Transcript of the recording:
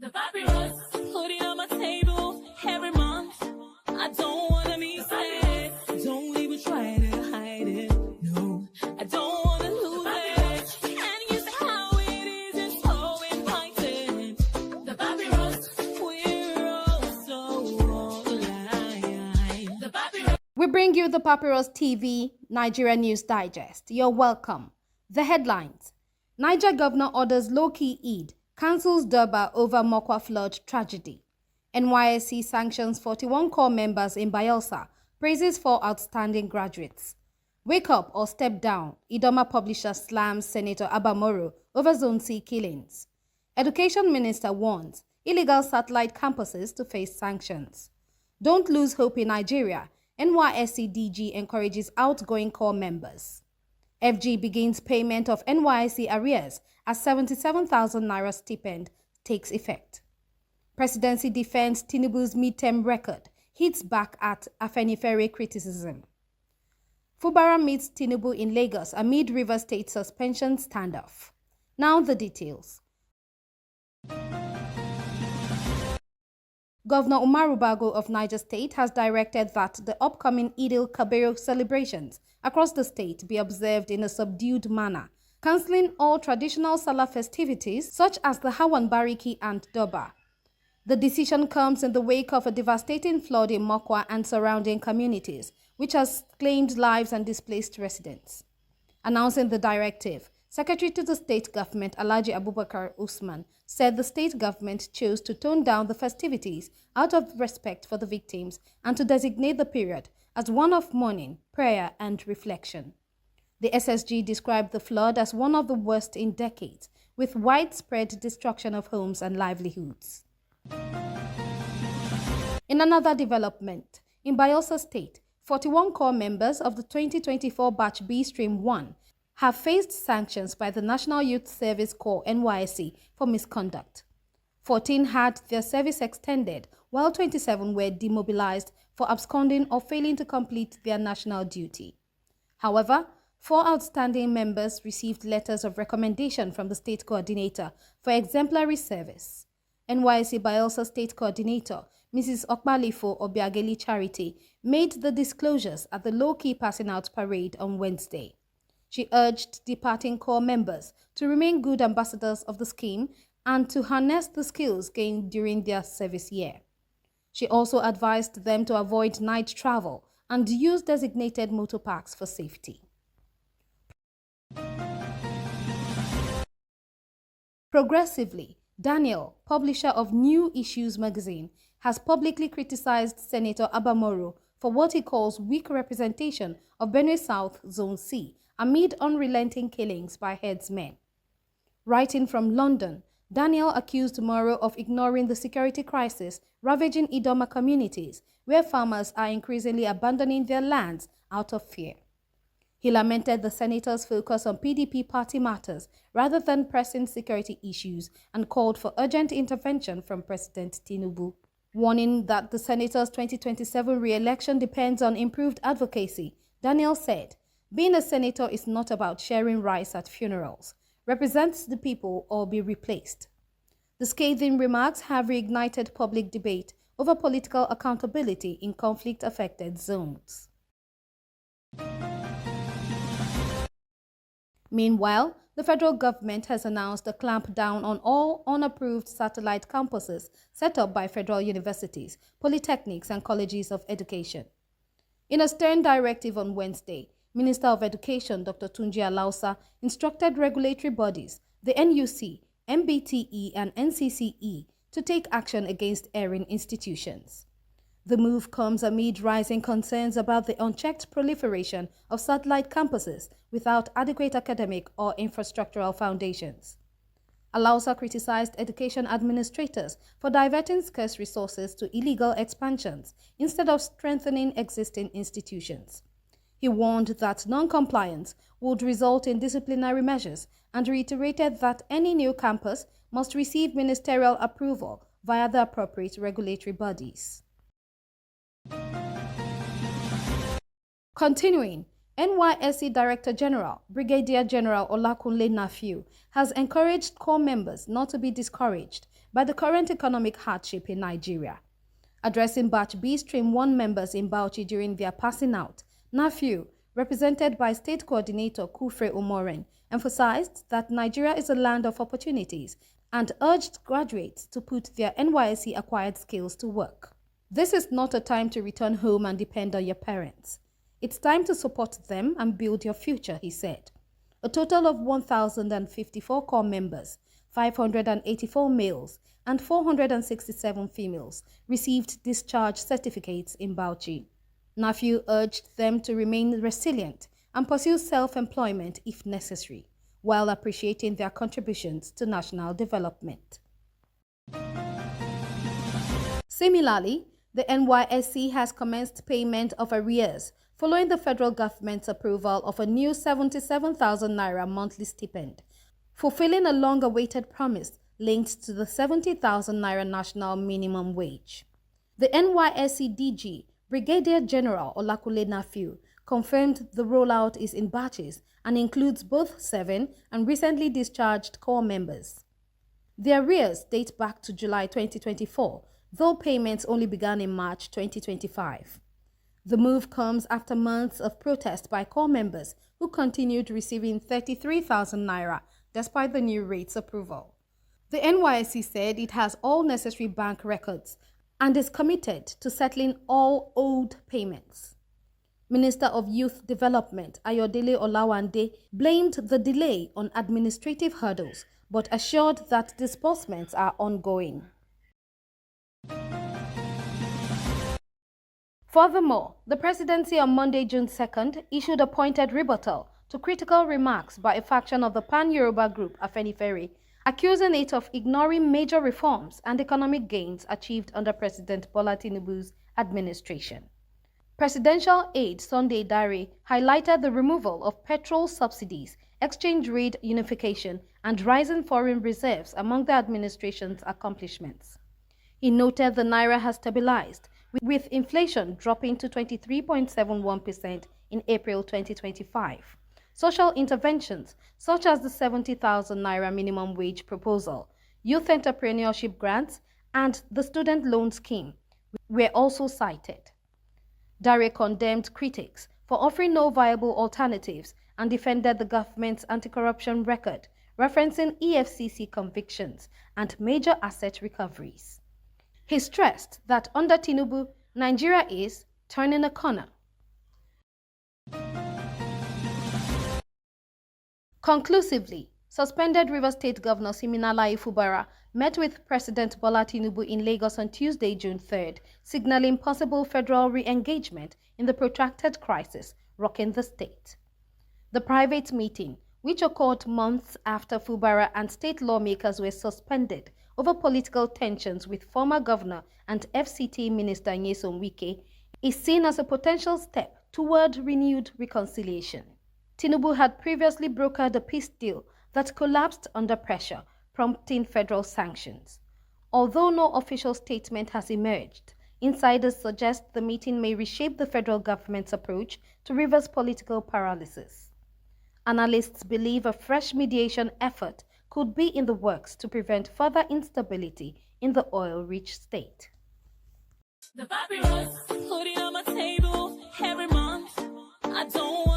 The papyrus, put it on my table every month. I don't wanna be sad. Don't even try to hide it. No, I don't wanna lose it. And you say how it is, it's so inviting. The papyrus, we're all so alive. The papyrus. We bring you the Papyrus TV Nigeria News Digest. You're welcome. The headlines: Niger governor orders low-key Eid, cancels Durbar over Mokwa flood tragedy. NYSC sanctions 41 core members in Bayelsa, praises for outstanding graduates. Wake up or step down, Idoma publisher slams Senator Abamoro over Zone C killings. Education minister warns illegal satellite campuses to face sanctions. Don't lose hope in Nigeria, NYSC DG encourages outgoing core members. FG begins payment of NYSC arrears as 77,000 naira stipend takes effect. Presidency defends Tinubu's midterm record, hits back at Afenifere criticism. Fubara meets Tinubu in Lagos amid River State suspension standoff. Now the details. Governor Umaru Bago of Niger State has directed that the upcoming Eid al-Kabir celebrations across the state be observed in a subdued manner, cancelling all traditional Salah festivities such as the Hawan Bariki and Durbar. The decision comes in the wake of a devastating flood in Mokwa and surrounding communities, which has claimed lives and displaced residents. Announcing the directive, Secretary to the State Government Alhaji Abubakar Usman said the state government chose to tone down the festivities out of respect for the victims and to designate the period as one of mourning, prayer and reflection. The SSG described the flood as one of the worst in decades, with widespread destruction of homes and livelihoods. In another development, in Bayelsa State, 41 core members of the 2024 Batch B Stream 1 have faced sanctions by the National Youth Service Corps (NYSC) for misconduct. 14 had their service extended, while 27 were demobilized for absconding or failing to complete their national duty. However, 4 outstanding members received letters of recommendation from the state coordinator for exemplary service. NYSC Bayelsa State Coordinator, Mrs. Okbalifo Obiageli Charity, made the disclosures at the low-key passing out parade on Wednesday. She urged departing corps members to remain good ambassadors of the scheme and to harness the skills gained during their service year. She also advised them to avoid night travel and use designated motor parks for safety. Progressively, Daniel, publisher of New Issues magazine, has publicly criticized Senator Abamoro for what he calls weak representation of Benue South Zone C amid unrelenting killings by headsmen. Writing from London, Daniel accused Moro of ignoring the security crisis ravaging Idoma communities, where farmers are increasingly abandoning their lands out of fear. He lamented the senator's focus on PDP party matters rather than pressing security issues and called for urgent intervention from President Tinubu. Warning that the senator's 2027 re-election depends on improved advocacy, Daniel said, "Being a senator is not about sharing rice at funerals. Represent the people or be replaced." The scathing remarks have reignited public debate over political accountability in conflict-affected zones. Meanwhile, the federal government has announced a clampdown on all unapproved satellite campuses set up by federal universities, polytechnics, and colleges of education. In a stern directive on Wednesday, Minister of Education Dr. Tunji Alausa instructed regulatory bodies, the NUC, MBTE, and NCCE, to take action against erring institutions. The move comes amid rising concerns about the unchecked proliferation of satellite campuses without adequate academic or infrastructural foundations. Alausa criticized education administrators for diverting scarce resources to illegal expansions instead of strengthening existing institutions. He warned that non-compliance would result in disciplinary measures and reiterated that any new campus must receive ministerial approval via the appropriate regulatory bodies. Continuing, NYSC Director General, Brigadier General Olakunle Nafiu, has encouraged corps members not to be discouraged by the current economic hardship in Nigeria. Addressing Batch B Stream 1 members in Bauchi during their passing out, Nafiu, represented by State Coordinator Kufre Umoren, emphasized that Nigeria is a land of opportunities and urged graduates to put their NYSC-acquired skills to work. This is not a time to return home and depend on your parents. It's time to support them and build your future, he said. A total of 1,054 core members, 584 males, and 467 females received discharge certificates in Bauchi. Nafiu urged them to remain resilient and pursue self-employment if necessary, while appreciating their contributions to national development. Similarly, the NYSC has commenced payment of arrears following the federal government's approval of a new 77,000 naira monthly stipend, fulfilling a long-awaited promise linked to the 70,000 naira national minimum wage. The NYSC DG, Brigadier General Olakule Nafiu, confirmed the rollout is in batches and includes both 7 and recently discharged core members. The arrears date back to July 2024, though payments only began in March 2025. The move comes after months of protest by core members who continued receiving 33,000 naira despite the new rates approval. The NYSC said it has all necessary bank records and is committed to settling all owed payments. Minister of Youth Development Ayodele Olawande blamed the delay on administrative hurdles but assured that disbursements are ongoing. Furthermore, the presidency on Monday, June 2nd, issued a pointed rebuttal to critical remarks by a faction of the Pan-Yoruba group Afenifere, accusing it of ignoring major reforms and economic gains achieved under President Bola Tinubu's administration. Presidential aide Sunday Dare highlighted the removal of petrol subsidies, exchange rate unification, and rising foreign reserves among the administration's accomplishments. He noted the naira has stabilized, with inflation dropping to 23.71% in April 2025. Social interventions, such as the 70,000 naira minimum wage proposal, youth entrepreneurship grants, and the student loan scheme, were also cited. Dare condemned critics for offering no viable alternatives and defended the government's anti-corruption record, referencing EFCC convictions and major asset recoveries. He stressed that under Tinubu, Nigeria is turning a corner. Conclusively, suspended Rivers State Governor Siminalayi Fubara met with President Bola Tinubu in Lagos on Tuesday, June 3rd, signaling possible federal re-engagement in the protracted crisis rocking the state. The private meeting, which occurred months after Fubara and state lawmakers were suspended over political tensions with former governor and FCT Minister Nyesom Wike, is seen as a potential step toward renewed reconciliation. Tinubu had previously brokered a peace deal that collapsed under pressure, prompting federal sanctions. Although no official statement has emerged, insiders suggest the meeting may reshape the federal government's approach to Rivers' political paralysis. Analysts believe a fresh mediation effort could be in the works to prevent further instability in the oil-rich state. The papyrus, put it on my table every month. I don't want